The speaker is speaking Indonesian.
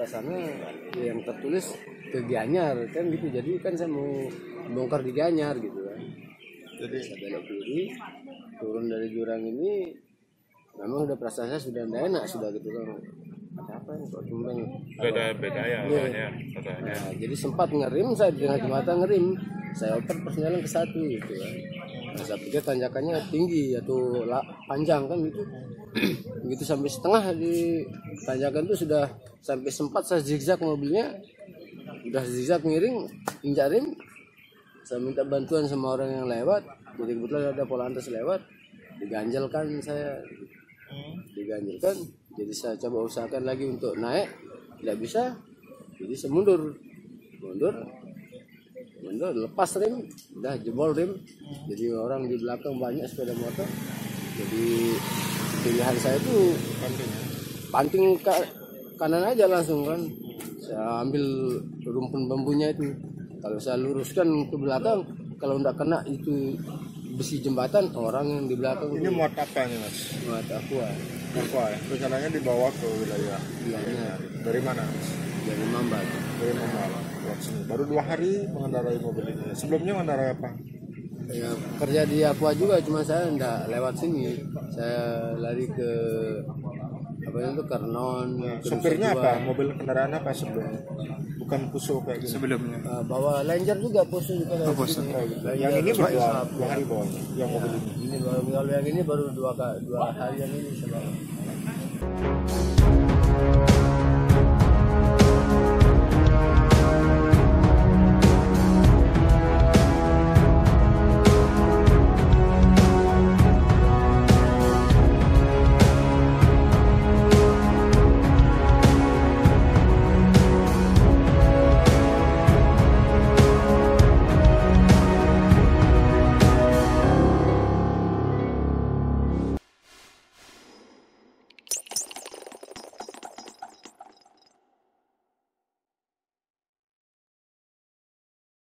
sana yang tertulis ke Gianyar kan gitu. Jadi kan saya mau bongkar di Gianyar gitu kan. Jadi saya belok kiri, turun dari jurang ini, memang udah perasaan saya sudah tidak enak sudah gitu kan. Apa ini kok cumbang? Beda ya katanya. Nah, jadi sempat ngerim saya di tengah jembatan ngerim. Saya oper persenalan ke satu gitu kan. Nah, saya pikir tanjakannya tinggi atau panjang kan gitu. Begitu sampai setengah di tanjakan itu sudah sampai sempat saya zigzag mobilnya. Udah zigzag miring, injak rim. Saya minta bantuan sama orang yang lewat. Jadi kebetulan ada Polantas lewat. Diganjalkan saya. Diganjalkan. Jadi saya coba usahakan lagi untuk naik. Tidak bisa. Jadi saya mundur, lepas rem, udah jebol rem. Jadi orang di belakang banyak sepeda motor. Jadi pilihan saya itu panting ke kanan aja langsung kan. Saya ambil rumpun bambunya itu. Kalau saya luruskan ke belakang, kalau tidak kena itu besi jembatan, orang yang di belakang ini muat apa nih Mas? Muat aqua ya? Rencananya dibawa ke wilayah dari mana Mas? Dari Mambat. Dari Mambat. Baru 2 hari mengendarai mobil ini. Sebelumnya mengendarai apa? Ya, kerja di Aqua juga, cuma saya enggak lewat sini. Saya lari ke apa itu Karnon. Supirnya apa? Mobil kendaraan apa sebelumnya? Bukan Puso kayak gini. Sebelumnya. Bawa Ranger juga Puso juga. Puso. Yang ini baru 2 hari bawahnya. Yang mobil ini. Ini baru yang ini baru 2 hari yang ini saya bawa.